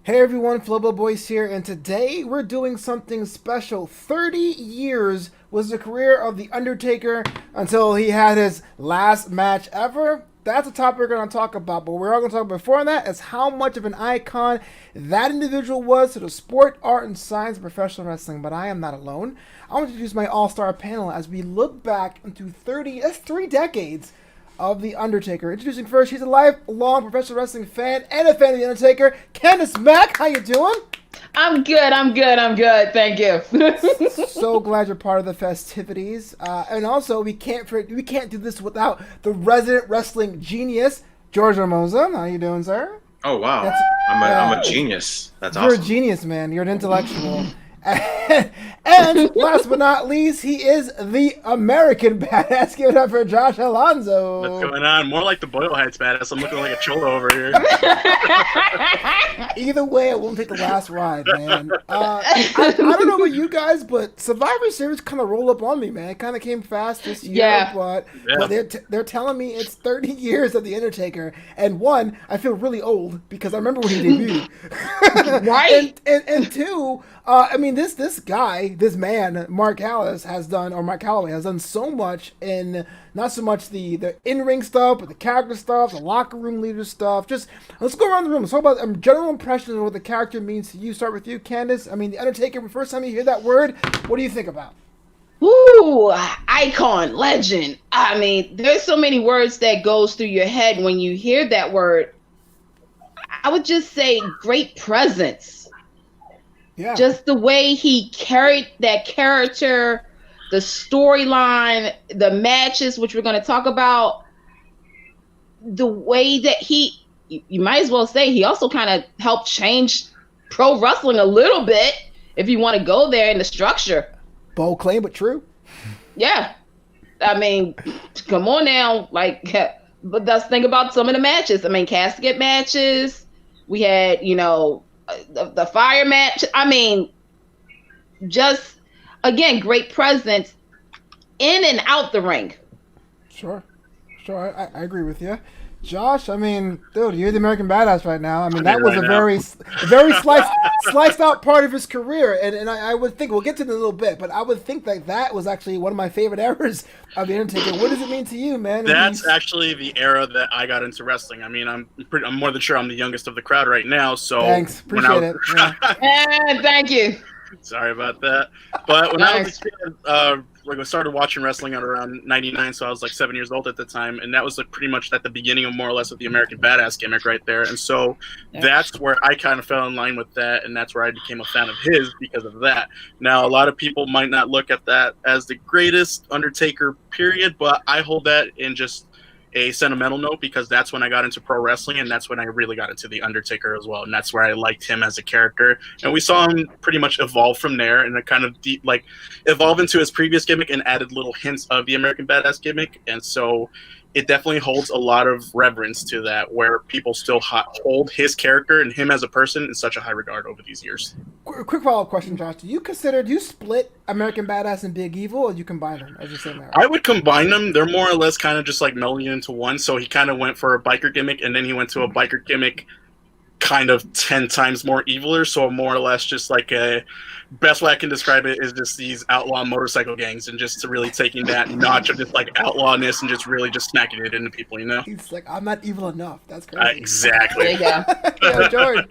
Hey everyone, Flobo Boyce here, and today we're doing something special. 30 years was the career of The Undertaker until he had his last match ever. That's a topic we're going to talk about, but we're all going to talk before that is how much of an icon that individual was to the sport, art, and science of professional wrestling. But I am not alone. I want to introduce my all-star panel as we look back into 3 decades of The Undertaker. Introducing first, she's a lifelong professional wrestling fan and a fan of The Undertaker, Candice Mack. How you doing? I'm good. I'm good. I'm good. Thank you. So glad you're part of the festivities. And also, we can't do this without the resident wrestling genius, George Hermoza. How you doing, sir? Oh wow, That's, I'm a genius. That's You're awesome. a genius, man. You're an intellectual. And last but not least, he is the American badass. Give it up for Josh Alonzo. What's going on? More like the Boyle Heights badass. I'm looking like a cholo over here. Either way, I won't take the last ride, man. I don't know about you guys, but Survivor Series kind of rolled up on me, man. It kind of came fast this year, Yeah. but they're telling me it's 30 years of The Undertaker. And one, I feel really old because I remember when he debuted. Right. And two, I mean, this guy, this man, Mark Calloway has done so much in not so much the in-ring stuff, but the character stuff, the locker room leader stuff. Just let's go around the room. Let's talk about general impressions of what the character means to you. Start with you, Candice. I mean, The Undertaker. The first time you hear that word, what do you think about? Woo! Icon, legend. I mean, there's so many words that goes through your head when you hear that word. I would just say great presence. Yeah. Just the way he carried that character, the storyline, the matches, which we're going to talk about, the way that you might as well say he also kind of helped change pro wrestling a little bit, if you want to go there in the structure. Bold claim, but true. Yeah. I mean, come on now. Like, but let's think about some of the matches. I mean, casket matches. We had, the fire match. I mean, just again, great presence in and out the ring. Sure. I agree with you. Josh, I mean, dude, you're the American badass right now. I mean, that was right a now. very sliced out part of his career, and I would think we'll get to it in a little bit, but I would think that was actually one of my favorite eras of The Undertaker. What does it mean to you, man? That's actually the era that I got into wrestling. I mean, I'm more than sure I'm the youngest of the crowd right now. So Thanks, when appreciate it. Yeah. And thank you. Sorry about that. But when I was Nice. a kid, I started watching wrestling at around '99, so I was like 7 years old at the time, and that was like pretty much at the beginning of more or less of the American Badass gimmick right there. And so that's where I kind of fell in line with that, and that's where I became a fan of his because of that. Now, a lot of people might not look at that as the greatest Undertaker period, but I hold that in just a sentimental note because that's when I got into pro wrestling, and that's when I really got into the Undertaker as well, and that's where I liked him as a character. And we saw him pretty much evolve from there, and it kind of evolve into his previous gimmick and added little hints of the American Badass gimmick. And so it definitely holds a lot of reverence to that, where people still hold his character and him as a person in such a high regard over these years. Quick follow-up question, Josh. Do you split American Badass and Big Evil, or do you combine them as you're saying that? I would combine them. They're more or less kind of just like melding into one. So he kind of went for a biker gimmick, and then he went to a biker gimmick kind of 10 times more eviler. So more or less just like a best way I can describe it is just these outlaw motorcycle gangs, and just to really taking that notch of just like outlawness and just really just smacking it into people, He's like, I'm not evil enough. That's crazy. Exactly. There you go. Yeah, George,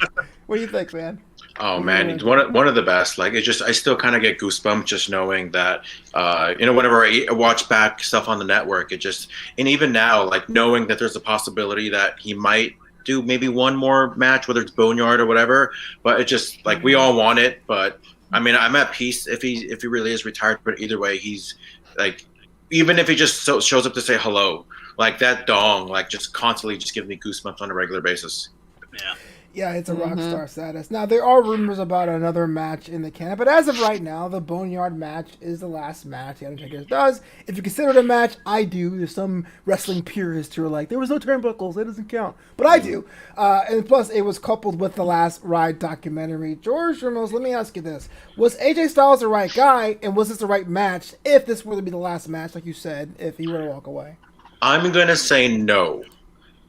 what do you think, man? Oh man, he's one of the best. Like I still kind of get goosebumps just knowing that. Whenever I watch back stuff on the network, and even now, like knowing that there's a possibility that he might do maybe one more match, whether it's Boneyard or whatever. But it just like we all want it, but. I mean, I'm at peace if he really is retired. But either way, he's like, even if he just shows up to say hello, like that dong, like just constantly just gives me goosebumps on a regular basis. Yeah. Yeah, it's a rock star status. Now, there are rumors about another match in the can, but as of right now, the Boneyard match is the last match The Undertaker does. If you consider it a match, I do. There's some wrestling purists who are like, there was no turnbuckles, that doesn't count. But I do. And plus, it was coupled with the Last Ride documentary. George Ramos, let me ask you this. Was AJ Styles the right guy, and was this the right match if this were to be the last match, like you said, if he were to walk away? I'm going to say no.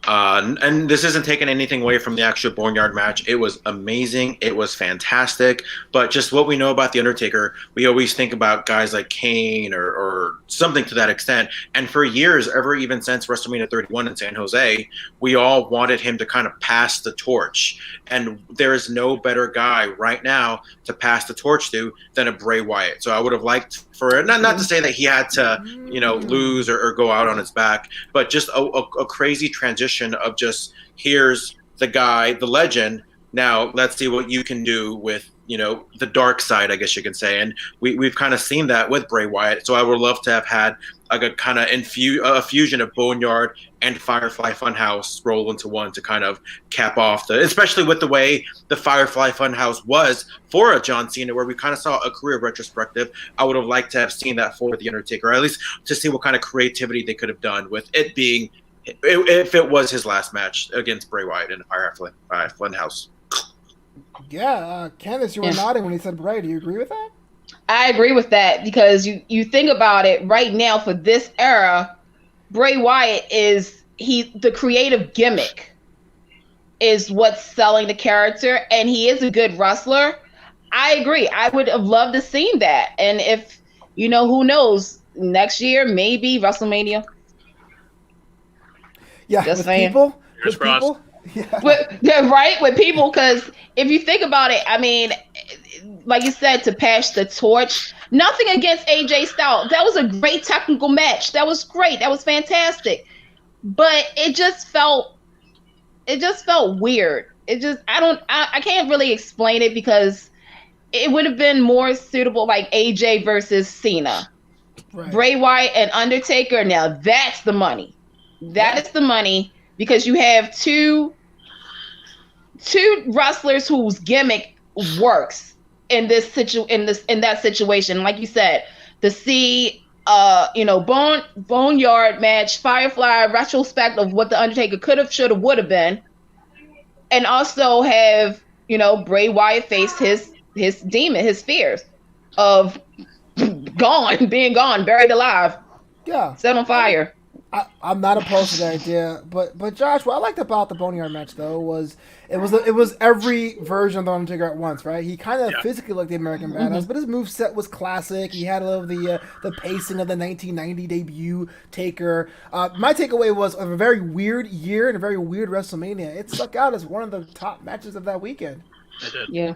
And this isn't taking anything away from the actual Boneyard match. It was amazing. It was fantastic. But just what we know about The Undertaker, we always think about guys like Kane or something to that extent. And for years, even since WrestleMania 31 in San Jose, we all wanted him to kind of pass the torch. And there is no better guy right now to pass the torch to than a Bray Wyatt. So I would have liked for not to say that he had to, lose or go out on his back, but just a crazy transition of just, here's the guy, the legend. Now let's see what you can do with, the dark side, I guess you can say. And we've kind of seen that with Bray Wyatt. So I would love to have had like a kind of a fusion of Boneyard and Firefly Funhouse roll into one to kind of cap off especially with the way the Firefly Funhouse was for a John Cena, where we kind of saw a career retrospective. I would have liked to have seen that for The Undertaker, or at least to see what kind of creativity they could have done with it being, if it was his last match against Bray Wyatt in the Firefly Funhouse. Yeah, Candice, you were nodding when he said Bray. Do you agree with that? I agree with that, because you think about it right now for this era, Bray Wyatt is the creative gimmick is what's selling the character, and he is a good wrestler. I agree. I would have loved to seen that. And if, who knows, next year, maybe WrestleMania. Yeah, just with saying. people. Fingers crossed. Yeah. Right, with people, because if you think about it, I mean, like you said, to pass the torch. Nothing against AJ Styles. That was a great technical match. That was great. That was fantastic. But it just felt weird. I can't really explain it, because it would have been more suitable like AJ versus Cena. Right. Bray Wyatt and Undertaker. Now that's the money. That is the money, because you have two wrestlers whose gimmick works in that situation. Like you said, to see Boneyard Match, Firefly retrospect of what the Undertaker could have, should have, would have been, and also have Bray Wyatt face his demon, his fears of being gone, buried alive, set on fire. I'm not opposed to the idea, but Josh, what I liked about the Boneyard match though was it was every version of the Undertaker at once, right? He kind of physically looked the American Badass, but his moveset was classic. He had a little of the pacing of the 1990 debut Taker. My takeaway was a very weird year and a very weird WrestleMania. It stuck out as one of the top matches of that weekend. It did. Yeah.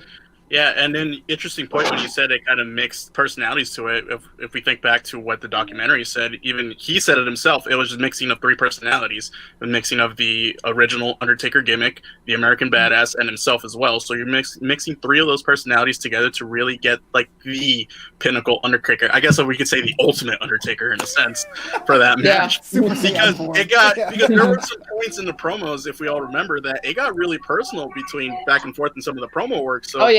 Yeah, and then interesting point when you said it kind of mixed personalities to it. If we think back to what the documentary said, even he said it himself, it was just mixing of three personalities. The mixing of the original Undertaker gimmick, the American Badass, and himself as well. So you're mixing three of those personalities together to really get like the pinnacle Undertaker. I guess we could say the ultimate Undertaker in a sense for that match. Because there were some points in the promos, if we all remember, that it got really personal between back and forth in some of the promo work. So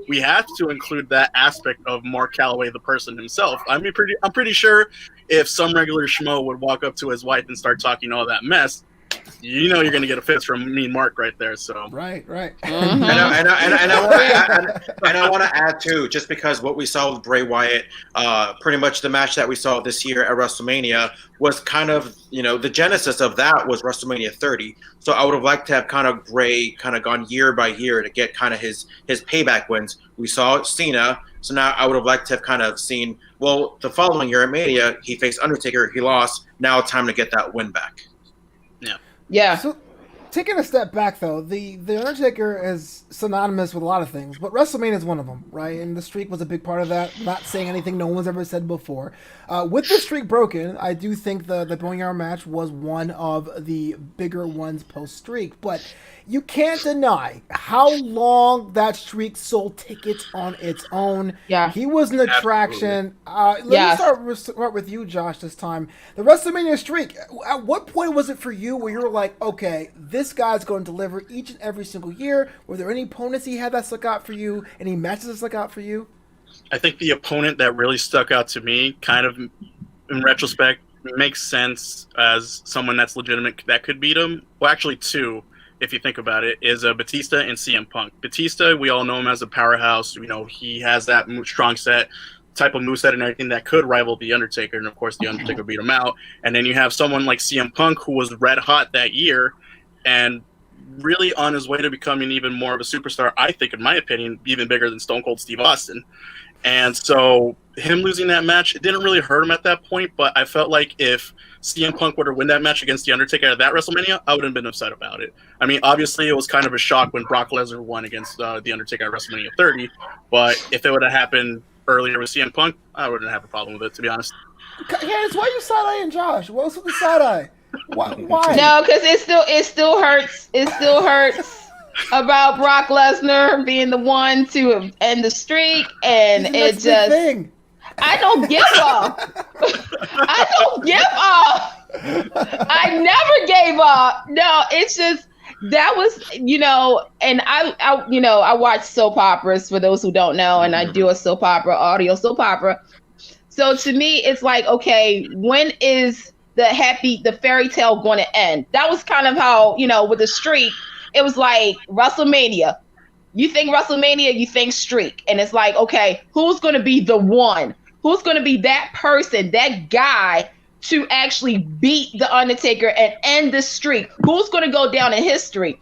we have to include that aspect of Mark Calloway, the person himself. I'm pretty sure if some regular schmo would walk up to his wife and start talking all that mess, you're going to get a fist from me and Mark right there. So right. Mm-hmm. And I want to add too, just because what we saw with Bray Wyatt, pretty much the match that we saw this year at WrestleMania was kind of, the genesis of that was WrestleMania 30. So I would have liked to have kind of Bray kind of gone year by year to get kind of his payback wins. We saw Cena. So now I would have liked to have kind of seen, well, the following year at Mania, he faced Undertaker, he lost. Now it's time to get that win back. Yeah. So, taking a step back, though, the Undertaker is synonymous with a lot of things, but WrestleMania is one of them, right? And the streak was a big part of that. Not saying anything no one's ever said before. With the streak broken, I do think the Boneyard match was one of the bigger ones post-streak, but you can't deny how long that streak sold tickets on its own. Yeah. He was an attraction. Let me start with you, Josh, this time. The WrestleMania streak, at what point was it for you where you were like, okay, this guy's going to deliver each and every single year? Were there any opponents he had that stuck out for you? Any matches that stuck out for you? I think the opponent that really stuck out to me, kind of in retrospect, makes sense as someone that's legitimate that could beat him. Well, actually two, if you think about it, is Batista and CM Punk. Batista, we all know him as a powerhouse. He has that strong set. type of moveset and everything that could rival The Undertaker, and of course The Undertaker beat him out. And then you have someone like CM Punk, who was red hot that year and really on his way to becoming even more of a superstar, I think, in my opinion, even bigger than Stone Cold Steve Austin. And so him losing that match, it didn't really hurt him at that point, but I felt like if CM Punk were to win that match against The Undertaker at that WrestleMania, I wouldn't have been upset about it. I mean, obviously, it was kind of a shock when Brock Lesnar won against The Undertaker at WrestleMania 30, but if it would have happened earlier with CM Punk, I wouldn't have a problem with it, to be honest. Candice, why are you side-eyeing Josh? What's with the side-eye? Why? No, because it still hurts. It still hurts about Brock Lesnar being the one to end the streak, and it just. Thing. I don't give up. I don't give up. I never gave up. No, it's just that was, and I watch soap operas, for those who don't know, and I do a soap opera, audio soap opera. So to me, it's like, okay, when is the fairy tale going to end? That was kind of how, with the streak, it was like WrestleMania. You think WrestleMania, you think streak. And it's like, okay, who's going to be the one? Who's going to be that person, that guy to actually beat The Undertaker and end the streak? Who's going to go down in history?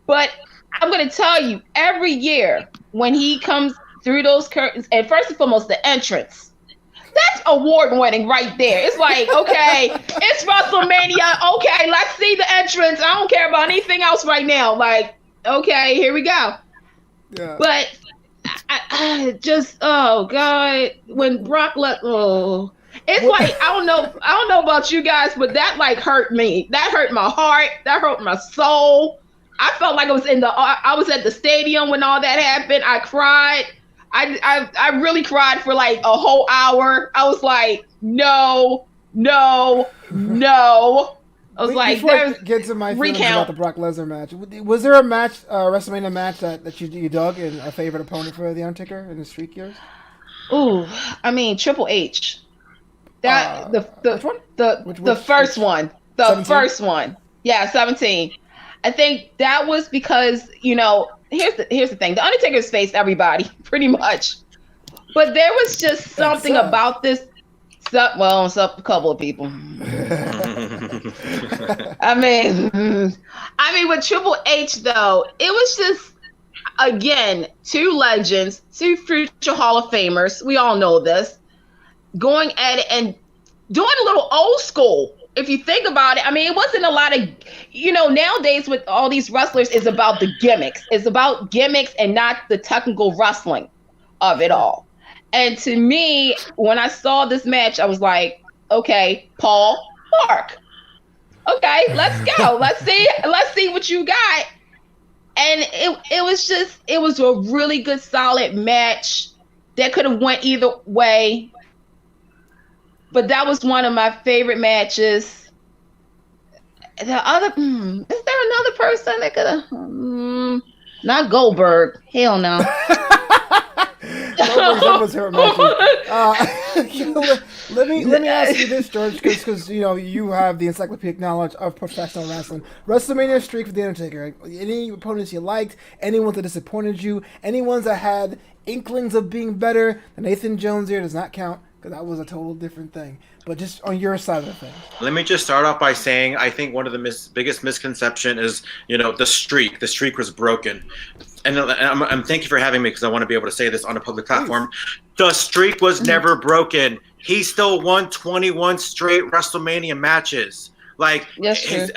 But I'm going to tell you, every year when he comes through those curtains, and first and foremost, the entrance, that's award-winning right there. It's like, okay, it's WrestleMania. Okay, let's see the entrance. I don't care about anything else right now. Like, okay, here we go. Yeah. But I just, oh God, when Brock it's like, I don't know about you guys, but that like hurt me. That hurt my heart. That hurt my soul. I felt like I was at the stadium when all that happened. I cried. I really cried for like a whole hour. I was like, no. I was like, before I get to my feelings about the Brock Lesnar match, was there a match, WrestleMania match that you dug and a favorite opponent for The Undertaker in the streak years? Ooh, I mean Triple H. That the first one. The 17? First one. Yeah, 17. I think that was because, here's the thing. The Undertaker's faced everybody, pretty much. But there was just something about this. A couple of people. I mean, with Triple H, though, it was just, again, two legends, two future Hall of Famers. We all know this. Going at it and doing a little old school. If you think about it, I mean, it wasn't a lot of, nowadays with all these wrestlers, it's about the gimmicks. It's about gimmicks and not the technical wrestling of it all. And to me, when I saw this match, I was like, okay, Paul, Mark. Okay, let's go. Let's see what you got. And it was a really good, solid match that could have went either way. But that was one of my favorite matches. Is there another person that could have? Not Goldberg. Hell no. That was her match. Let me ask you this, George, because you have the encyclopedic knowledge of professional wrestling. WrestleMania Streak with The Undertaker. Any opponents you liked? Any ones that disappointed you? Any ones that had inklings of being better? The Nathan Jones here does not count, because that was a total different thing. But just on your side of the thing. Let me just start off by saying I think one of the biggest misconception is, the streak. The streak was broken. And I'm thank you for having me because I want to be able to say this on a public platform. Please. The streak was never broken. He still won 21 straight WrestleMania matches. Like, yes, his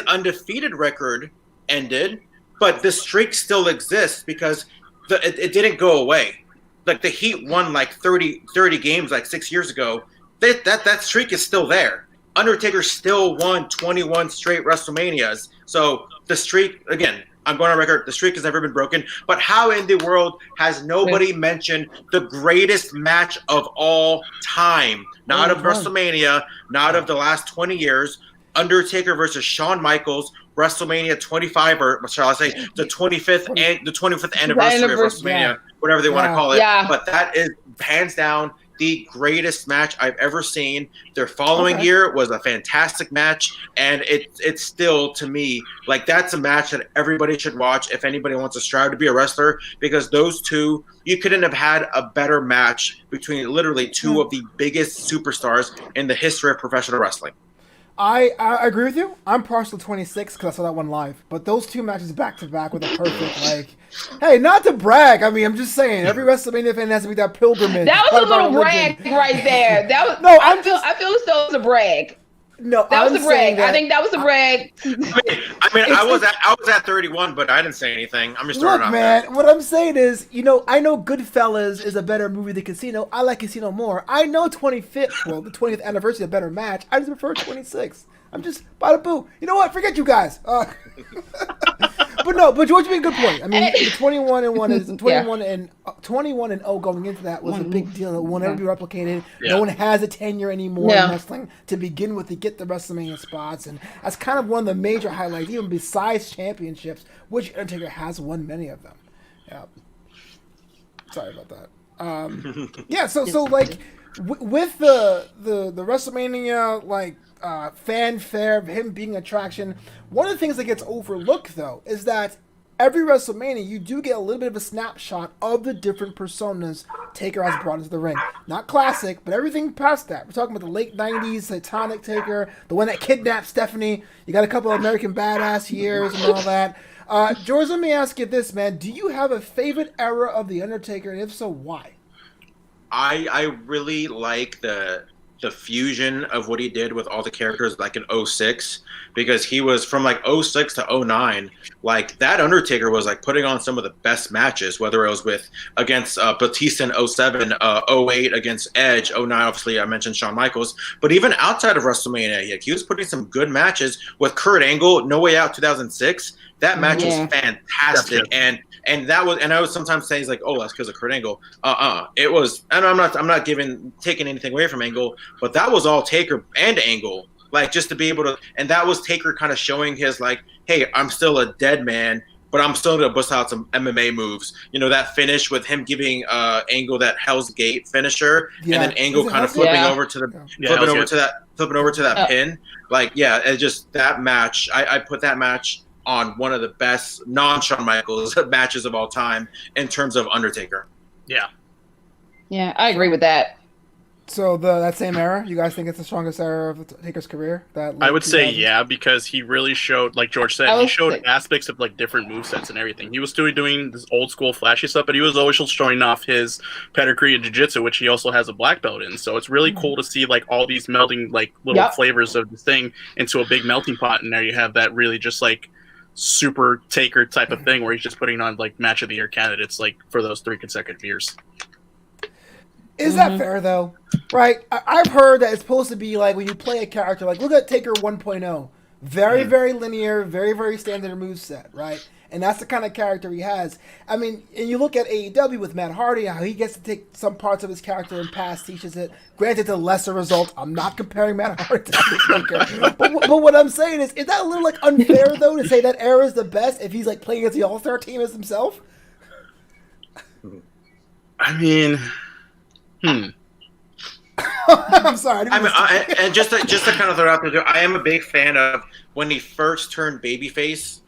undefeated record ended, but the streak still exists because it didn't go away. Like, the Heat won like 30 games like 6 years ago. That streak is still there. Undertaker still won 21 straight WrestleManias. So the streak, again, I'm going on record, the streak has never been broken. But how in the world has nobody mentioned the greatest match of all time? Not of WrestleMania, not of the last 20 years. Undertaker versus Shawn Michaels, WrestleMania 25, or shall I say, the 25th anniversary of WrestleMania, whatever they want to call it. Yeah. But that is hands down the greatest match I've ever seen. Their following year was a fantastic match, and it's still, to me, like, that's a match that everybody should watch if anybody wants to strive to be a wrestler, because those two, you couldn't have had a better match between literally two of the biggest superstars in the history of professional wrestling. I agree with you. I'm partial to 26 because I saw that one live. But those two matches back to back with a perfect, like, hey, not to brag. I mean, I'm just saying, every WrestleMania fan has to make that pilgrimage. That was a little brag right there. That was no. I feel as though it was a brag. No, that was a brag. I think that was a brag. I was at 31, but I didn't say anything. I'm just throwing it out man, there. what I'm saying is, I know Goodfellas is a better movie than Casino. I like Casino more. I know the 20th anniversary is a better match. I just prefer 26. I'm just bada boo. You know what? Forget you guys. But George made a good point. I mean, the 21-1 is 21-0 going into that was a big deal. It will never be replicated. Yeah. No one has a tenure anymore in wrestling to begin with to get the WrestleMania spots, and that's kind of one of the major highlights, even besides championships, which Undertaker has won many of them. Yeah. Sorry about that. So like with the WrestleMania like. Fanfare of him being an attraction. One of the things that gets overlooked, though, is that every WrestleMania you do get a little bit of a snapshot of the different personas Taker has brought into the ring. Not classic, but everything past that. We're talking about the late 90s Satanic Taker, the one that kidnapped Stephanie. You got a couple of American Badass years and all that. George, let me ask you this, man. Do you have a favorite era of The Undertaker, and if so, why? I really like the fusion of what he did with all the characters like in 06, because he was from like 06 to 09, like that Undertaker was like putting on some of the best matches, whether it was against Batista in 07, 08 against Edge, 09 obviously I mentioned Shawn Michaels, but even outside of WrestleMania, he was putting some good matches with Kurt Angle, No Way Out 2006. That match was fantastic, and that was, and I would sometimes say he's like, oh, that's because of Kurt Angle. It was, and I'm not taking anything away from Angle, but that was all Taker and Angle, like just to be able to, and that was Taker kind of showing his like, hey, I'm still a dead man, but I'm still gonna bust out some MMA moves. That finish with him giving Angle that Hell's Gate finisher, and then Angle kind of flipping over to that pin. Like, it's just that match. I put that match on one of the best non-Shawn Michaels matches of all time in terms of Undertaker. Yeah, I agree with that. So that same era, you guys think it's the strongest era of Taker's career? I would say because he really showed, like George said, he showed aspects of like different movesets and everything. He was doing this old school flashy stuff, but he was always showing off his pedigree in jiu-jitsu, which he also has a black belt in. So it's really cool to see like all these melding like little flavors of the thing into a big melting pot, and there you have that really just like super Taker type of thing where he's just putting on like match of the year candidates like for those 3 consecutive years. Is that fair though? Right? I've heard that it's supposed to be like when you play a character, like look at Taker 1.0. Very, very linear, very, very standard moveset, right? And that's the kind of character he has. I mean, and you look at AEW with Matt Hardy, how he gets to take some parts of his character and teaches it. Granted, to lesser result. I'm not comparing Matt Hardy to Undertaker. but what I'm saying is that a little like unfair though to say that era is the best if he's like playing against the All-Star team as himself? I mean, I'm sorry. And just to kind of throw it out there, I am a big fan of when he first turned babyface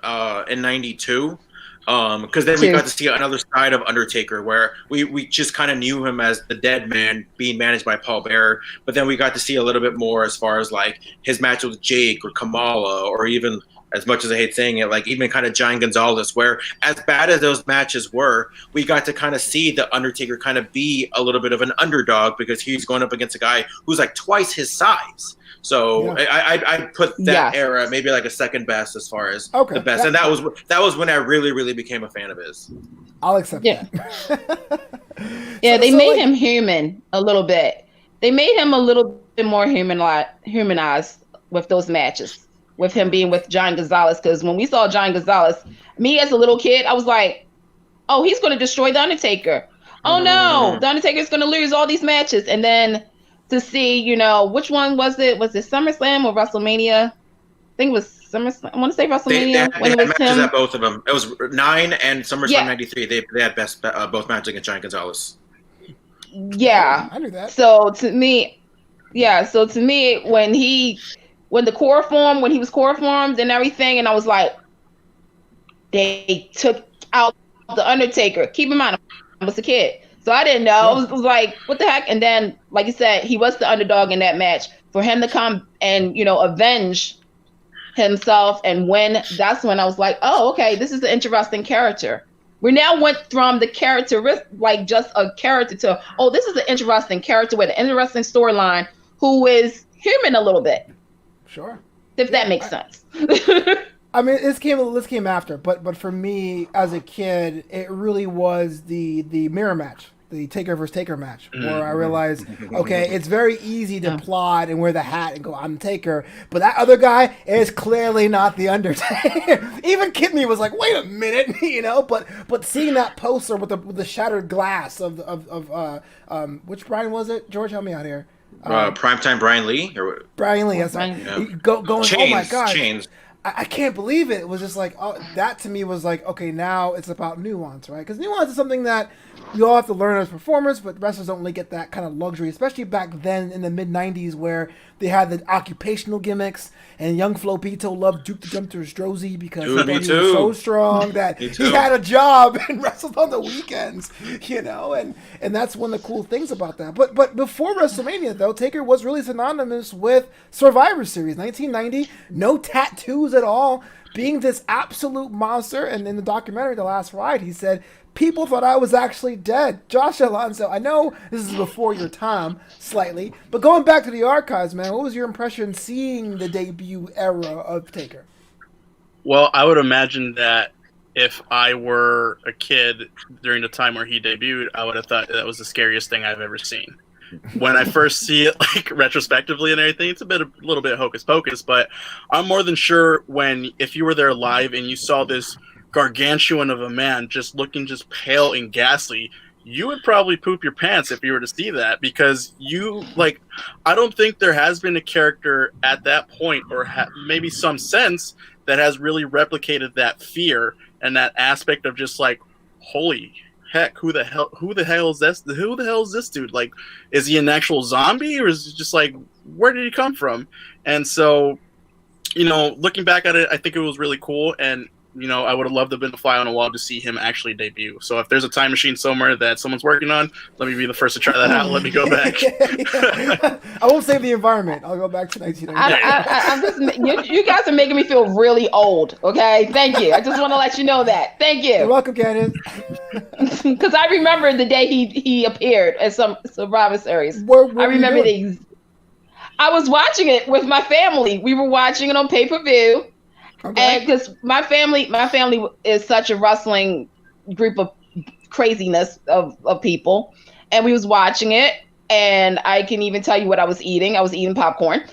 in '92, because then we got to see another side of Undertaker where we just kind of knew him as the dead man being managed by Paul Bearer, but then we got to see a little bit more as far as like his match with Jake or Kamala, or even, as much as I hate saying it, like even kind of Giant Gonzalez, where as bad as those matches were, we got to kind of see the Undertaker kind of be a little bit of an underdog because he's going up against a guy who's like twice his size. So I put that era maybe like a second best as far as the best, and that was when I really, really became a fan of his. I'll accept that. They made him human a little bit. They made him a little bit more humanized with those matches. With him being with Giant Gonzalez, because when we saw Giant Gonzalez, me as a little kid, I was like, oh, he's going to destroy The Undertaker. Oh, no, The Undertaker's going to lose all these matches. And then to see, which one was it? Was it SummerSlam or WrestleMania? I think it was SummerSlam. I want to say WrestleMania. They had matches at both of them. It was 9 and SummerSlam 93. They had both matches against Giant Gonzalez. Yeah. I knew that. So to me, when he was core formed and everything, and I was like, they took out the Undertaker. Keep in mind, I was a kid, so I didn't know. Yeah. It was like, what the heck? And then, like you said, he was the underdog in that match. For him to come and avenge himself and win, that's when I was like, oh, okay, this is an interesting character. We now went from the character, like just a character, to, oh, this is an interesting character with an interesting storyline who is human a little bit. Sure. If that makes sense. I mean, this came after, but for me as a kid, it really was the mirror match, the Taker versus Taker match, where I realized, okay, it's very easy to plot and wear the hat and go, I'm Taker, but that other guy is clearly not the Undertaker. Even Kid Me was like, wait a minute, but seeing that poster with the shattered glass of which Brian was it? George, help me out here. Primetime Brian Lee or Brian Lee, that's right. Going, Chains, oh my god, Chains. I can't believe it. It was just like, oh, that to me was like, okay, now it's about nuance, right? Because nuance is something that you all have to learn as performers, but wrestlers don't really get that kind of luxury, especially back then in the mid-90s where they had the occupational gimmicks, and young Flobito loved Duke the Jumper Strozzi because he thought he was so strong that he had a job and wrestled on the weekends, and that's one of the cool things about that. But before WrestleMania, though, Taker was really synonymous with Survivor Series, 1990, no tattoos at all, being this absolute monster. And in the documentary, The Last Ride, he said, people thought I was actually dead. Josh Alonzo, I know this is before your time, slightly, but going back to the archives, man, what was your impression seeing the debut era of Taker? Well, I would imagine that if I were a kid during the time where he debuted, I would have thought that was the scariest thing I've ever seen. When I first see it, like retrospectively and everything, it's a little bit hocus pocus, but I'm more than sure if you were there live and you saw this gargantuan of a man just looking just pale and ghastly, you would probably poop your pants if you were to see that, because I don't think there has been a character at that point, or maybe some sense, that has really replicated that fear and that aspect of just like, holy heck, who the hell is this? Who the hell is this dude? Like, is he an actual zombie, or is he just like, where did he come from? And so, looking back at it, I think it was really cool, and I would have loved to have been a fly on the wall to see him actually debut. So if there's a time machine somewhere that someone's working on, let me be the first to try that out. Let me go back. I won't save the environment. I'll go back to 1990. You guys are making me feel really old. Okay, thank you. I just want to let you know that. Thank you. You're welcome, Candice. Because I remember the day he appeared at some Survivor Series. I remember I was watching it with my family. We were watching it on pay-per-view. Okay. And because my family is such a wrestling group of craziness of people, and we was watching it, and I can even tell you what I was eating. I was eating popcorn,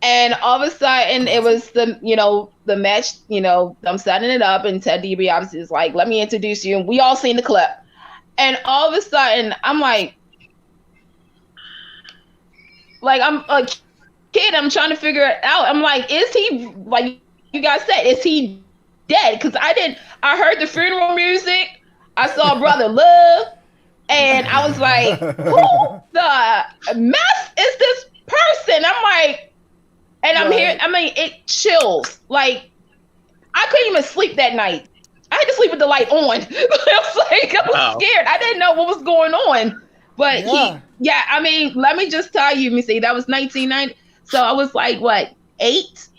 and all of a sudden it was the match. I'm setting it up, and Ted DiBiase obviously is like, "Let me introduce you," and we all seen the clip, and all of a sudden I'm like I'm a kid. I'm trying to figure it out. I'm like, is he like? You guys said, is he dead? Because I heard the funeral music. I saw Brother Love, and I was like, who the mess is this person? I'm like, and I'm here. I mean, it chills. Like, I couldn't even sleep that night. I had to sleep with the light on. I was scared. I didn't know what was going on. But I mean, let me just tell you, Missy, that was 1990. So I was like, what, 8?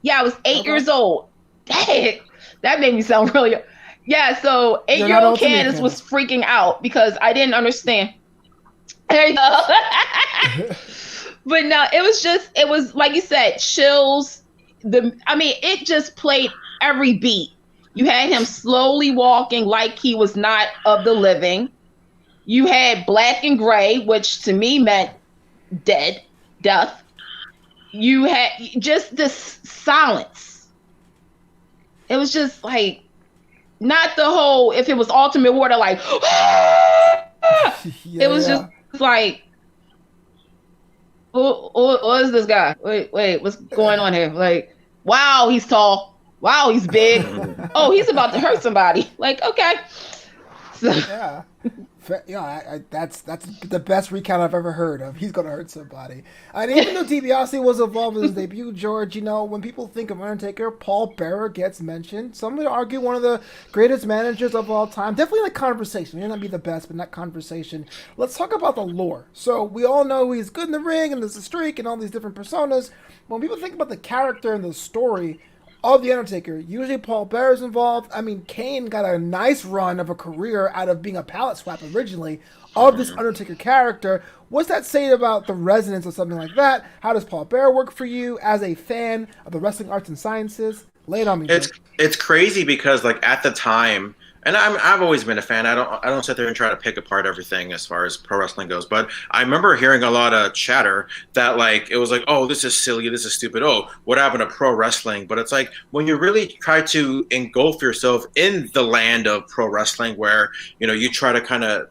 Yeah, I was 8 years old. Dang, that made me sound really. Yeah, so 8-year-old Candice was freaking out because I didn't understand. There you go. But no, it was like you said, chills. It just played every beat. You had him slowly walking like he was not of the living. You had black and gray, which to me meant death. You had just this silence. It was just like, not the whole, if it was Ultimate Warrior, like, it was just like, who is this guy? Wait, what's going on here? Like, wow, he's tall. Wow, he's big. Oh, he's about to hurt somebody. Like, okay. Yeah. That's the best recount I've ever heard of. He's gonna hurt somebody. And even though DiBiase was involved in his debut, George, when people think of Undertaker, Paul Bearer gets mentioned. Some would argue one of the greatest managers of all time. Definitely in the conversation. He may not be the best, but in that conversation. Let's talk about the lore. So we all know he's good in the ring, and there's a streak, and all these different personas. When people think about the character and the story of The Undertaker, usually Paul Bearer's involved. I mean, Kane got a nice run of a career out of being a palette swap originally of this Undertaker character. What's that say about the resonance of something like that? How does Paul Bearer work for you as a fan of the wrestling arts and sciences? Lay it on me, George. It's crazy because at the time, and I've always been a fan. I don't sit there and try to pick apart everything as far as pro wrestling goes. But I remember hearing a lot of chatter that it was like, oh, this is silly, this is stupid. Oh, what happened to pro wrestling? But it's like when you really try to engulf yourself in the land of pro wrestling, where you try to kind of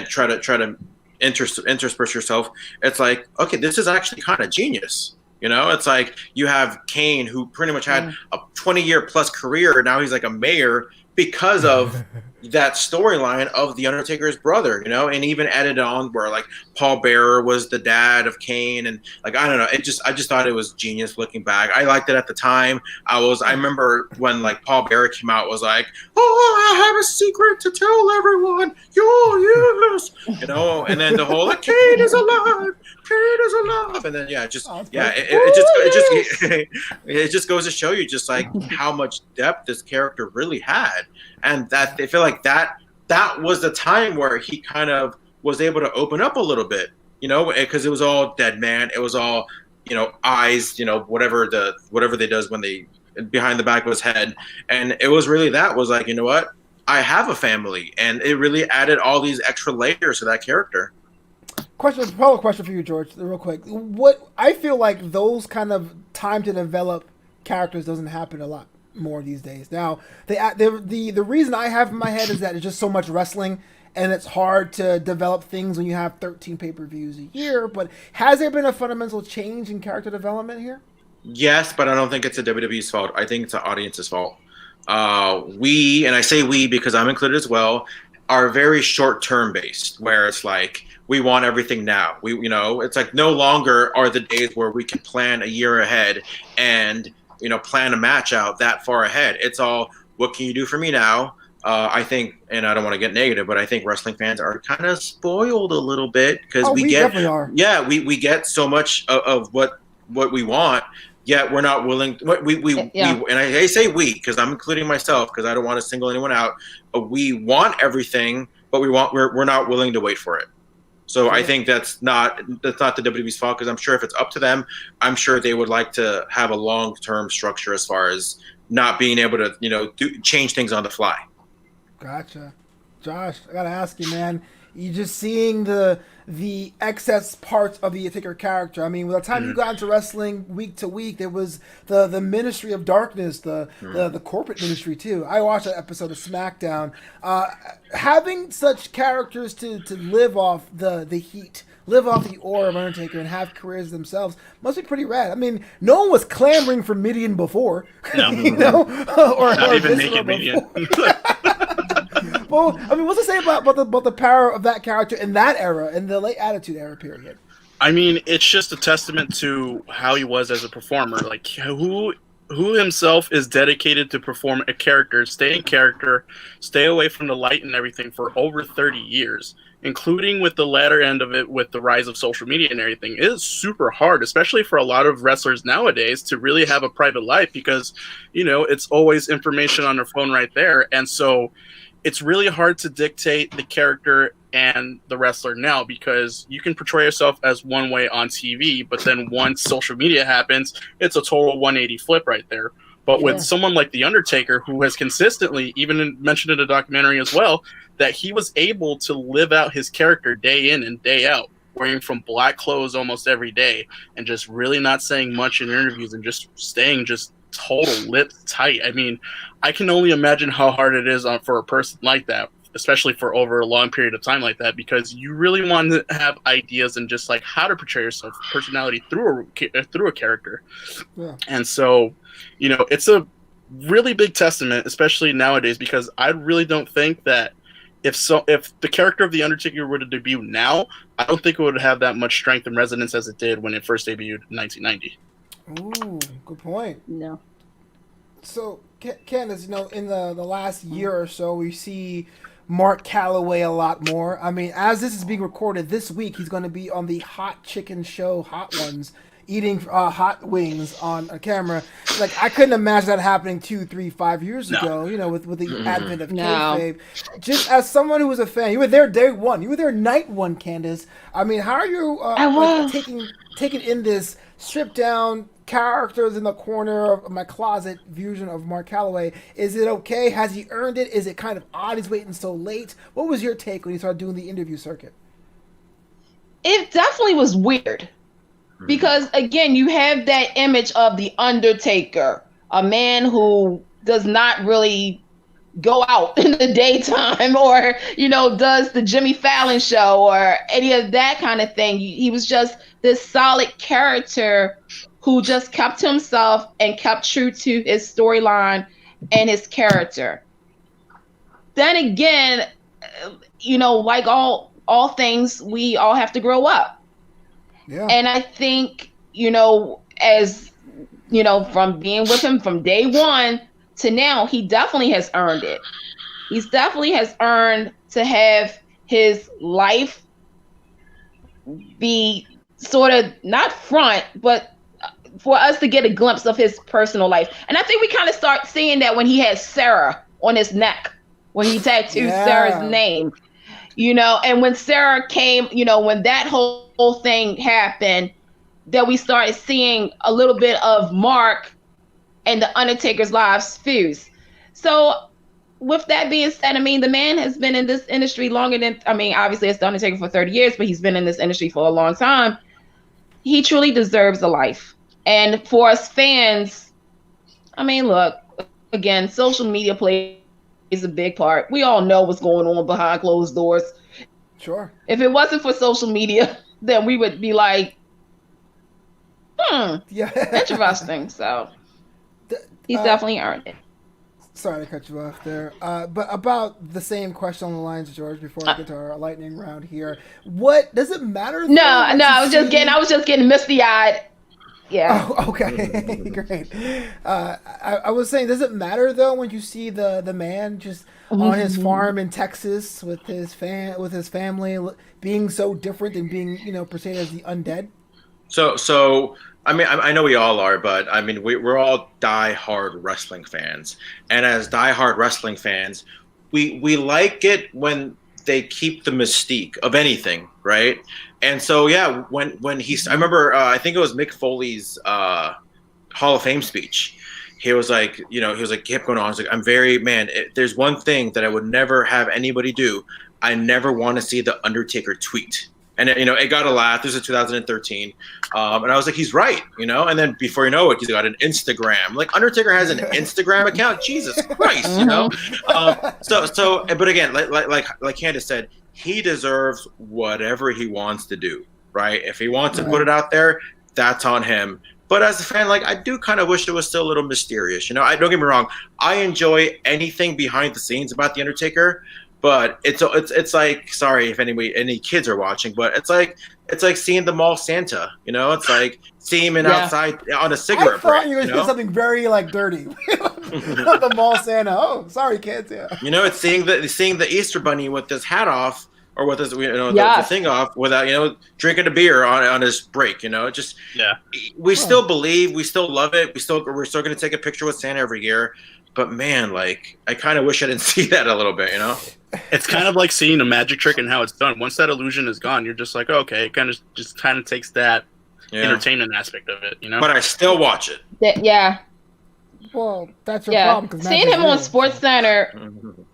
try to intersperse yourself. It's like, okay, this is actually kind of genius. It's like you have Kane, who pretty much had a 20-year plus career. Now he's like a mayor because of that storyline of The Undertaker's brother, and even added on where Paul Bearer was the dad of Kane, and I don't know, I just thought it was genius looking back. I liked it at the time. I remember when Paul Bearer came out, was like, oh, I have a secret to tell everyone. Yes, and then the whole Kane is alive. Kane is alive, and then it just goes to show you just how much depth this character really had, and that I feel like that was the time where he kind of was able to open up a little bit, because it was all dead man, it was all eyes, whatever they does when they behind the back of his head, and it was really that was like, what, I have a family, and it really added all these extra layers to that character. Follow-up question for you, George, real quick. What I feel like those kind of time to develop characters doesn't happen a lot more these days. Now, the reason I have in my head is that it's just so much wrestling, and it's hard to develop things when you have 13 pay-per-views a year. But has there been a fundamental change in character development here? Yes, but I don't think it's a WWE's fault. I think it's the audience's fault. We, and I say we because I'm included as well, are very short-term based, where it's like we want everything now. It's like no longer are the days where we can plan a year ahead and plan a match out that far ahead. It's all, what can you do for me now? I think, and I don't want to get negative, but I think wrestling fans are kind of spoiled a little bit because we get so much of what we want. Yet we're not willing. And I say we because I'm including myself because I don't want to single anyone out. We want everything, but we're not willing to wait for it. So I think that's not the WWE's fault, because I'm sure if it's up to them, I'm sure they would like to have a long-term structure as far as not being able to change things on the fly. Gotcha, Josh. I gotta ask you, man. You just seeing the excess parts of the Undertaker character. I mean, by the time you got into wrestling week to week, there was the Ministry of Darkness, the corporate ministry too. I watched that episode of SmackDown. Having such characters to live off the heat, live off the aura of Undertaker, and have careers themselves must be pretty rad. I mean, no one was clamoring for Midian before, no. or not even naked Midian. Well, I mean, what's to say about the power of that character in that era, in the late Attitude Era period? I mean, it's just a testament to how he was as a performer. Like, who himself is dedicated to perform a character, stay in character, stay away from the light and everything for over 30 years, including with the latter end of it with the rise of social media and everything. It is super hard, especially for a lot of wrestlers nowadays, to really have a private life because, it's always information on their phone right there. And so it's really hard to dictate the character and the wrestler now, because you can portray yourself as one way on TV, but then once social media happens, it's a total 180 flip right there. But with someone like The Undertaker, who has consistently, even mentioned in the documentary as well, that he was able to live out his character day in and day out, wearing from black clothes almost every day, and just really not saying much in interviews and just staying just total lips tight. I mean, I can only imagine how hard it is for a person like that, especially for over a long period of time like that, because you really want to have ideas and just like how to portray yourself, personality through a character. Yeah. And so, it's a really big testament, especially nowadays, because I really don't think that if the character of the Undertaker were to debut now, I don't think it would have that much strength and resonance as it did when it first debuted in 1990. Ooh, good point. No. So, Candice, in the last year or so, we see Mark Calloway a lot more. I mean, as this is being recorded this week, he's going to be on the Hot Chicken Show, Hot Ones, eating hot wings on a camera. Like, I couldn't imagine that happening 2, 3, 5 years ago, with the advent of kayfabe. Just as someone who was a fan, you were there day one. You were there night one, Candice. I mean, how are you taking in this stripped down characters in the corner of my closet version of Mark Calloway? Is it okay? Has he earned it? Is it kind of odd he's waiting so late? What was your take when you started doing the interview circuit? It definitely was weird. Because, again, you have that image of the Undertaker, a man who does not really go out in the daytime or, does the Jimmy Fallon show or any of that kind of thing. He was just this solid character who just kept to himself and kept true to his storyline and his character. Then again, like all things, we all have to grow up. Yeah. And I think, as, from being with him from day one to now, he definitely has earned it. He's definitely has earned to have his life be sort of not front, but for us to get a glimpse of his personal life. And I think we kind of start seeing that when he had Sarah on his neck, when he tattooed Sarah's name, and when Sarah came, when that whole thing happened, that we started seeing a little bit of Mark and the Undertaker's lives fuse. So with that being said, I mean, the man has been in this industry longer than, obviously it's the Undertaker for 30 years, but he's been in this industry for a long time. He truly deserves a life. And for us fans, look, again, social media plays a big part. We all know what's going on behind closed doors. Sure. If it wasn't for social media, then we would be like, interesting. So he's definitely earned it. Sorry to cut you off there. But about the same question on the lines, George, before we get to our lightning round here. What does it matter? No, I was just getting misty-eyed. Yeah. Oh, okay. Great. I was saying, does it matter though when you see the man just on his farm in Texas with his family being so different than being portrayed as the undead? So I know we all are, but we're all die-hard wrestling fans, and as die-hard wrestling fans, we like it when they keep the mystique of anything, right? And so, yeah, when I remember, I think it was Mick Foley's Hall of Fame speech. He was like, kept going on. I was like, there's one thing that I would never have anybody do. I never want to see the Undertaker tweet. And, it got a laugh. This is 2013. And I was like, he's right, And then before you know it, he's got an Instagram. Like, Undertaker has an Instagram account. Jesus Christ, But again, like Candice said, he deserves whatever he wants to do, right? If he wants to put it out there, that's on him. But as a fan, I do kind of wish it was still a little mysterious. I don't get me wrong. I enjoy anything behind the scenes about The Undertaker. But it's like, sorry if any kids are watching, but it's like seeing the mall Santa, It's like seeing him outside on a cigarette break. I thought you were saying something very dirty. The mall Santa. Oh, sorry, kids. Yeah. It's seeing the Easter Bunny with his hat off or with his the thing off without drinking a beer on his break. We still believe, we still love it. We're still going to take a picture with Santa every year. But man, I kind of wish I didn't see that a little bit, It's kind of like seeing a magic trick and how it's done. Once that illusion is gone, you're just like, oh, okay, it kind of takes that entertainment aspect of it, But I still watch it. Yeah. Well, that's your problem. Seeing him on SportsCenter.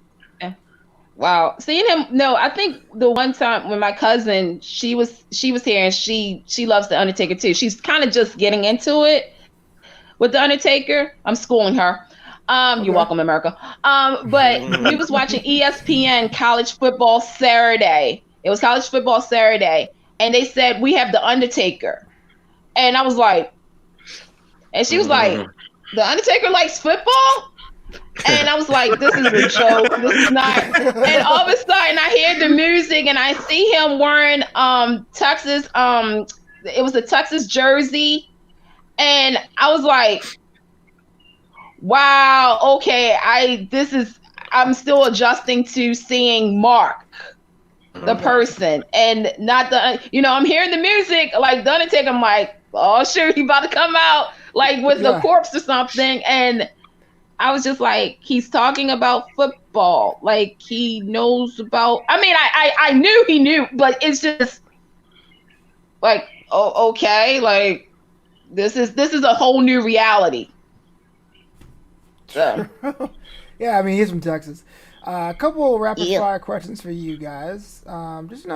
Wow. Seeing him. No, I think the one time when my cousin, she was here and she loves the Undertaker too. She's kind of just getting into it with the Undertaker. I'm schooling her. You're welcome, America. But we was watching ESPN College Football Saturday. It was College Football Saturday, and they said we have the Undertaker, and I was like, and she was like, the Undertaker likes football, And I was like, this is a joke. This is not. And all of a sudden, I hear the music and I see him wearing Texas. It was a Texas jersey, and I was like, wow. Okay, I'm still adjusting to seeing Mark, the person, and not the. I'm hearing the music like the Undertaker. I'm like, oh shoot, he about to come out like with a corpse or something, and I was just like, he's talking about football. Like, he knows about... I mean, I knew he knew, but it's just like, oh, okay. Like, this is a whole new reality. So. Yeah, I mean, he's from Texas. A couple rapid-fire questions for you guys. Just,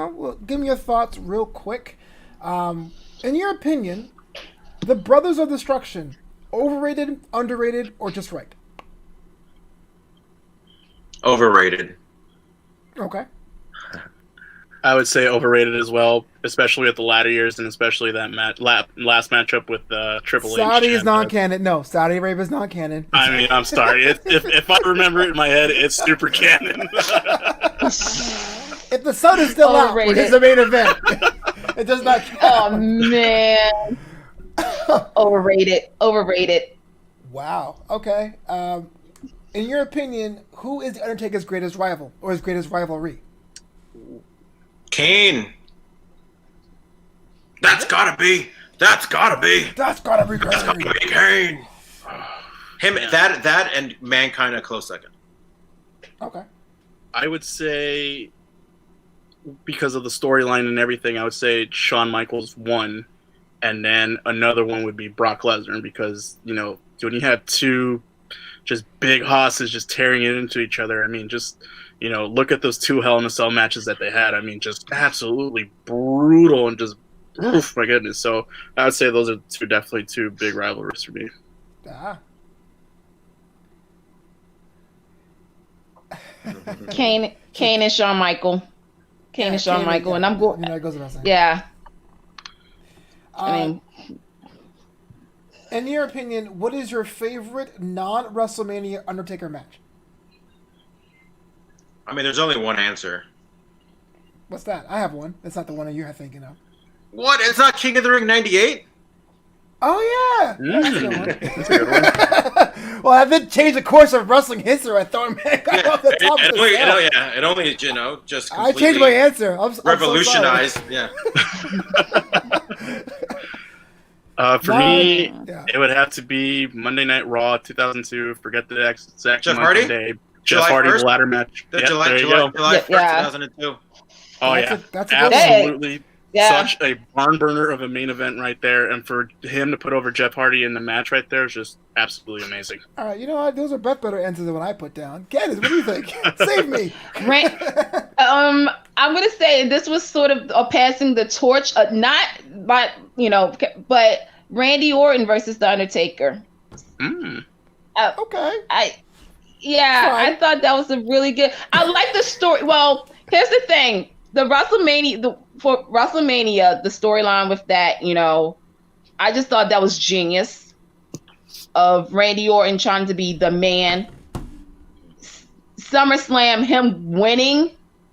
give me your thoughts real quick. In your opinion, the Brothers of Destruction, overrated, underrated, or just right? Overrated. Okay. I would say overrated as well, especially at the latter years, and especially that last matchup with Triple H. Saudi is non-canon. No, Saudi Arabia is non-canon. I mean, I'm sorry. If I remember it in my head, it's super canon. If the sun is still out, which is the main event, it does not count. Oh, man. Overrated. Wow. Okay. In your opinion, who is the Undertaker's greatest rival or his greatest rivalry? Kane. That's gotta be Kane. Him, that, and Mankind a close second. Okay. I would say, because of the storyline and everything, I would say Shawn Michaels won, and then another one would be Brock Lesnar, because when you have two just big hosses just tearing it into each other. I mean, just, look at those two Hell in a Cell matches that they had. I mean, just absolutely brutal and just, oof, my goodness. So I would say those are definitely two big rivalries for me. Ah. Kane and Shawn Michael. Kane and Shawn Michael. And I'm going. That goes without saying. Yeah. I mean. In your opinion, what is your favorite non-WrestleMania Undertaker match? I mean, there's only one answer. What's that? I have one. That's not the one that you're thinking of. What? It's not King of the Ring 98? Oh, yeah. That's a good one. That's a good one. Well, I did change the course of wrestling history. I thought, man, got off the top of the scale. It only, just I changed my answer. I'm revolutionized. So for me, it would have to be Monday Night Raw 2002. Forget the exact Jeff month Hardy? and day. Jeff Hardy, the ladder match. July 1st, 2002. Oh, that's a good absolutely. Yeah. Such a barn burner of a main event right there, and for him to put over Jeff Hardy in the match right there is just absolutely amazing. All right, you know what? Those are better answers than what I put down. Candice, what do you think? Save me. I'm gonna say this was sort of passing the torch, but Randy Orton versus The Undertaker. Okay. I thought that was a really good. I like the story. Well, here's the thing: for WrestleMania, the storyline with that, I just thought that was genius. Of Randy Orton trying to be the man. SummerSlam, him winning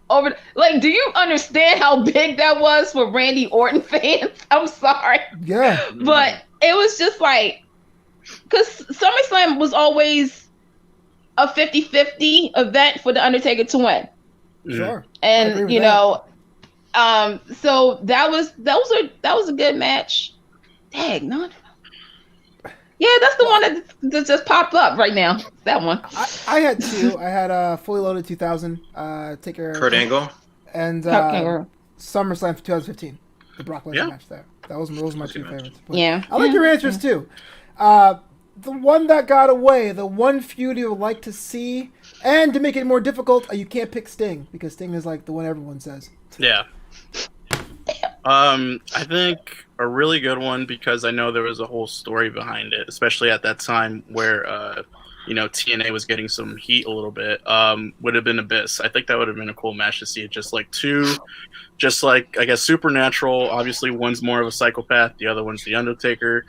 over. Like, do you understand how big that was for Randy Orton fans? I'm sorry. Yeah. But it was just like, because SummerSlam was always a 50-50 event for The Undertaker to win. Sure. And, so that was a good match. Dang, no. Yeah, that's the one that just popped up right now. That one. I had two. I had Fully Loaded 2000, Taker. Kurt Angle. And SummerSlam for 2015, the Brock Lesnar match there. Those were my two favorites. But yeah. I like your answers too. The one that got away, the one feud you would like to see, and to make it more difficult, you can't pick Sting, because Sting is like the one everyone says. Yeah. I think a really good one, because I know there was a whole story behind it, especially at that time where TNA was getting some heat a little bit, would have been Abyss. I think that would have been a cool match to see. Just like I guess Supernatural. Obviously, one's more of a psychopath, the other one's the Undertaker.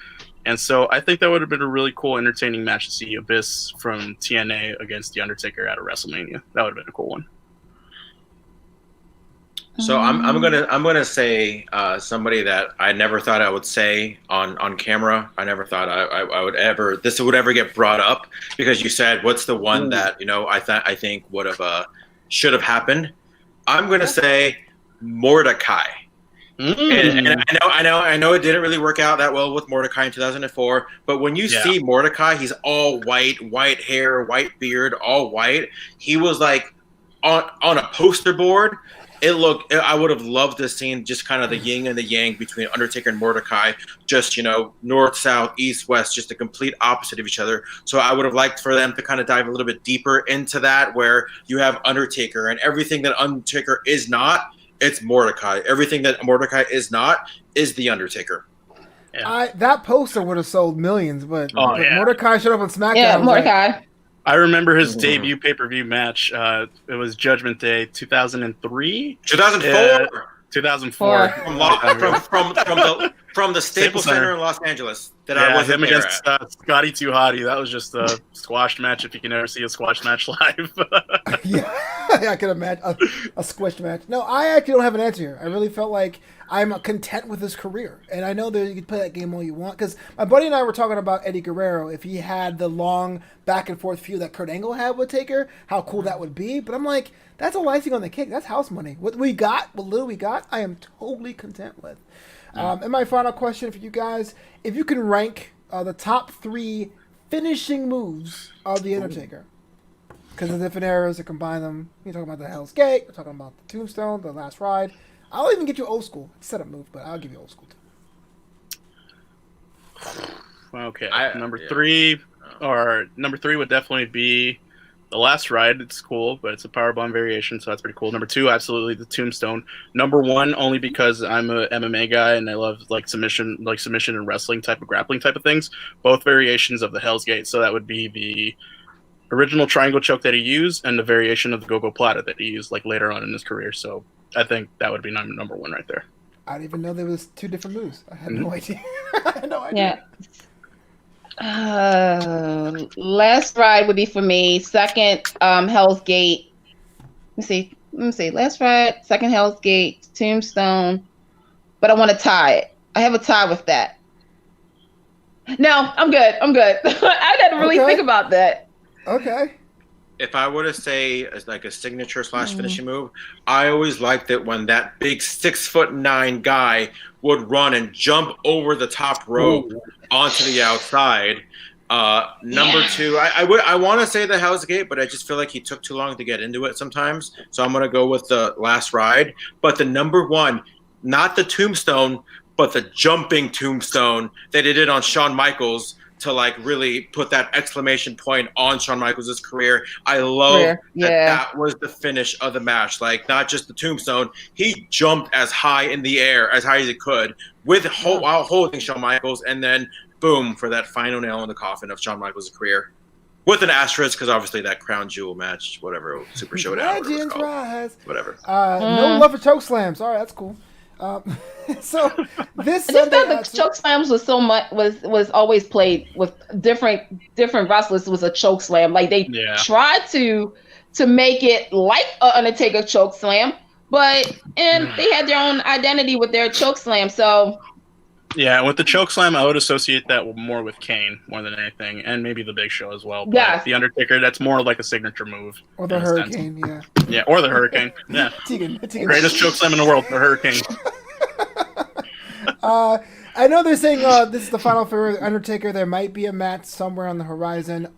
And so I think that would have been a really cool, entertaining match to see Abyss from TNA against The Undertaker at a WrestleMania. That would have been a cool one. So I'm gonna say somebody that I never thought I would say on camera. I never thought I would ever get brought up, because you said what's the one that I think would have should have happened. I'm gonna say Mordecai. And I know it didn't really work out that well with Mordecai in 2004. But when you see Mordecai, he's all white hair, white beard, all white. He was like on a poster board. I would have loved to seen just kind of the yin and the yang between Undertaker and Mordecai, just, north, south, east, west, just the complete opposite of each other. So I would have liked for them to kind of dive a little bit deeper into that, where you have Undertaker and everything that Undertaker is not, it's Mordecai. Everything that Mordecai is not is the Undertaker. Yeah. That poster would have sold millions, but Mordecai showed up on SmackDown. Yeah, Mordecai. I remember his debut pay-per-view match. It was Judgment Day 2003? 2004. 2004. From the Staples Center in Los Angeles. I was him against Scotty 2 Hotty. That was just a squash match, if you can ever see a squash match live. Yeah, I can imagine a squished match. No, I actually don't have an answer here. I really felt like I'm content with his career. And I know that you can play that game all you want, because my buddy and I were talking about Eddie Guerrero. If he had the long back and forth feud that Kurt Angle had with Taker, how cool that would be. But I'm like, that's a icing on the cake. That's house money. What little we got, I am totally content with. And my final question for you guys, if you can rank the top 3 finishing moves of The Undertaker, because of the different eras to combine them. You're talking about the Hell's Gate, we're talking about the Tombstone, the Last Ride. I'll even get you old school. It's set up move, but I'll give you old school too. Okay, number three would definitely be the Last Ride. It's cool, but it's a powerbomb variation, so that's pretty cool. Number 2, absolutely the Tombstone. Number 1, only because I'm a MMA guy and I love submission and wrestling type of grappling type of things. Both variations of the Hell's Gate. So that would be the original triangle choke that he used and the variation of the Go-Go Plata that he used later on in his career. So I think that would be number 1 right there. I didn't even know there was 2 different moves. I had no idea. I had no idea. Yeah. Last Ride would be for me. Second, Hell's Gate. Let me see. Last Ride, second Hell's Gate, Tombstone. But I want to tie it. I have a tie with that. No, I'm good. I got to really think about that. Okay. If I were to say as like a signature / finishing move, I always liked it when that big 6'9" guy would run and jump over the top rope onto the outside. Number 2, I want to say the Hell's Gate, but I just feel like he took too long to get into it sometimes. So I'm gonna go with the Last Ride. But the number 1, not the Tombstone, but the jumping Tombstone that he did on Shawn Michaels, to really put that exclamation point on Shawn Michaels' career. I love that was the finish of the match. Not just the Tombstone, he jumped as high in the air, as high as he could, while holding Shawn Michaels, and then boom, for that final nail in the coffin of Shawn Michaels' career. With an asterisk, because obviously that crown jewel match, whatever, Super Showdown, whatever. No love for choke slams. All right, that's cool. So this Sunday, the choke slams was always played with different wrestlers. Was a choke slam. They tried to make it like an Undertaker choke slam, but they had their own identity with their choke slam. So yeah, with the choke slam, I would associate that more with Kane more than anything, and maybe the Big Show as well. But the Undertaker, that's more like a signature move. Or the Hurricane, Yeah, or the Hurricane. Yeah. Tegan. Greatest choke slam in the world, the Hurricane. I know they're saying this is the final for Undertaker. There might be a match somewhere on the horizon.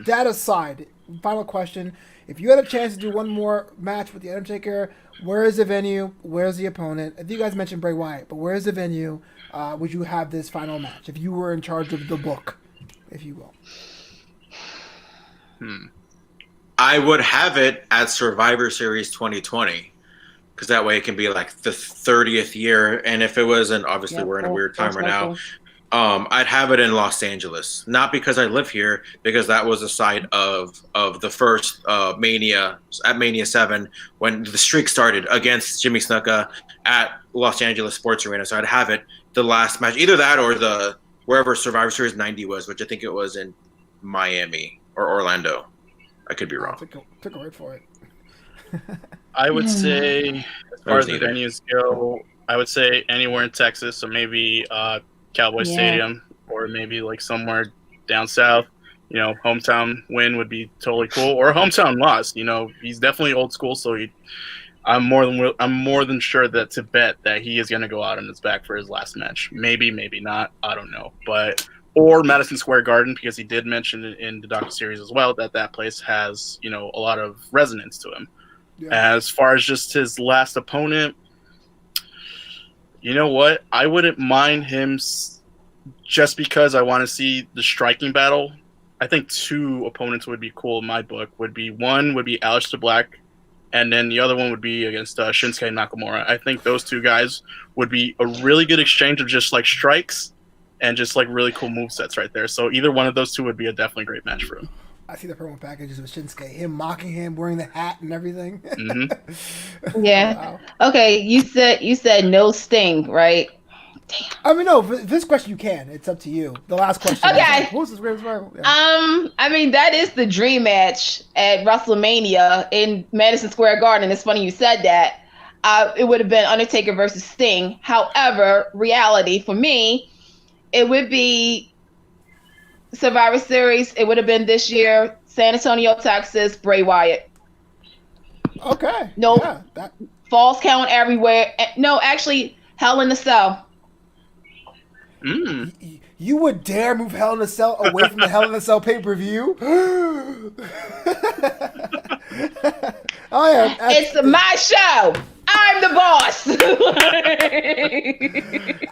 That aside, final question. If you had a chance to do one more match with the Undertaker, where is the venue? Where's the opponent? I think you guys mentioned Bray Wyatt, but where is the venue? Would you have this final match if you were in charge of the book, if you will? I would have it at Survivor Series 2020, because that way it can be the 30th year. And if it wasn't, obviously we're in a weird time right now, I'd have it in Los Angeles. Not because I live here, because that was the site of the first Mania, at Mania 7, when the streak started against Jimmy Snuka at Los Angeles Sports Arena. So I'd have it the last match, either that or the wherever Survivor Series 90 was, which I think it was in Miami or Orlando. I could be wrong. Took a word for it. I would say, as far as the neither. venues go, I would say anywhere in Texas, so maybe Cowboy Stadium, or maybe like somewhere down south. You know, hometown win would be totally cool, or a hometown loss. You know, he's definitely old school, so I'm more than sure that to bet that he is going to go out on his back for his last match. Maybe not. I don't know, or Madison Square Garden, because he did mention in the docuseries as well that place has, you know, a lot of resonance to him. Yeah. As far as just his last opponent, you know what? I wouldn't mind him just because I want to see the striking battle. I think 2 opponents would be cool in my book. One would be Aleister Black, and then the other one would be against Shinsuke Nakamura. I think those 2 guys would be a really good exchange of just like strikes and just like really cool movesets right there. So either one of those 2 would be a definitely great match for him. I see the promo packages with Shinsuke, him mocking him, wearing the hat and everything. Mm-hmm. Yeah. Wow. Okay, you said no Sting, right? Damn. I mean, no. For this question, you can. It's up to you. The last question. Okay. Who's this greatest rival? Yeah. I mean, that is the dream match at WrestleMania in Madison Square Garden. It's funny you said that. It would have been Undertaker versus Sting. However, reality for me, it would be Survivor Series. It would have been this year, San Antonio, Texas, Bray Wyatt. Okay. No, yeah, falls count everywhere. No, actually, Hell in a Cell. You would dare move Hell in a Cell away from the Hell in a Cell pay-per-view? Oh yeah, it's my show. I'm the boss.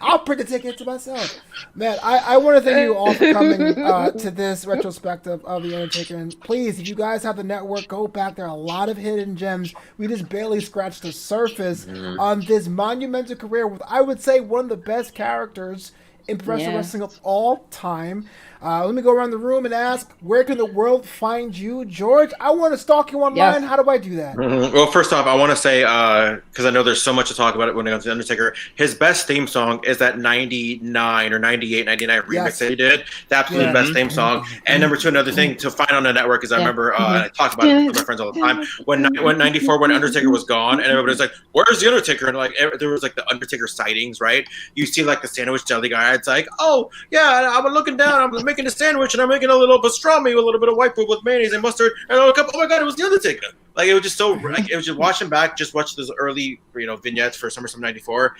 I'll print the ticket to myself. Man, I want to thank you all for coming to this retrospective of The Undertaker. And please, if you guys have the network, go back. There are a lot of hidden gems. We just barely scratched the surface on this monumental career with, I would say, one of the best characters in professional wrestling of all time. Let me go around the room and ask, where can the world find you? George, I want to stalk you online. Yes. How do I do that? Well, first off, I want to say, because I know there's so much to talk about it when it comes to The Undertaker, his best theme song is that 99 or 98, 99 remix that he did. The absolute best theme song. And number 2, another thing to find on the network is I remember, I talk about it with my friends all the time, when 94, when Undertaker was gone, and everybody was like, where's The Undertaker? And like there was like the Undertaker sightings, right? You see like the sandwich deli guy, it's like, oh, yeah, I'm looking down, I'm making a sandwich, and I'm making a little pastrami with a little bit of white food with mayonnaise and mustard, and I look up, oh my god, it was The Undertaker. Like, it was just so, like, it was just watching back, just watch those early, vignettes for SummerSlam 94.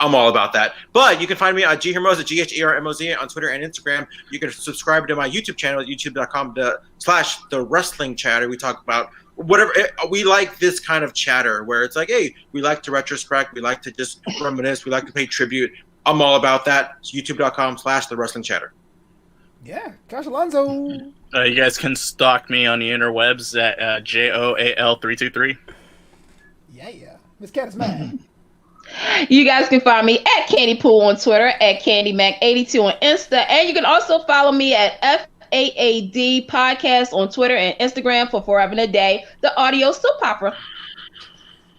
I'm all about that. But you can find me at Hermoza, GHERMOZ on Twitter and Instagram. You can subscribe to my YouTube channel at youtube.com/The Wrestling Chatter. We talk about whatever. We like this kind of chatter where it's like, hey, we like to retrospect, we like to just reminisce, we like to pay tribute. I'm all about that. It's youtube.com/The Wrestling Chatter. Yeah, Josh Alonzo. You guys can stalk me on the interwebs at JOAL323. Yeah. Miss Candice Mack. You guys can find me at Candy Pool on Twitter, at CandyMac82 on Insta, and you can also follow me at FAAD Podcast on Twitter and Instagram for Forever and a Day, the audio soap opera.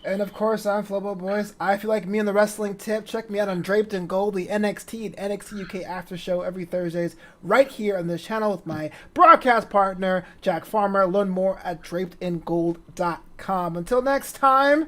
And of course, I'm Flobo Boyce. I feel like me and the wrestling tip. Check me out on Draped in Gold, the NXT and NXT UK after show every Thursdays, right here on this channel with my broadcast partner, Jack Farmer. Learn more at drapedingold.com. Until next time,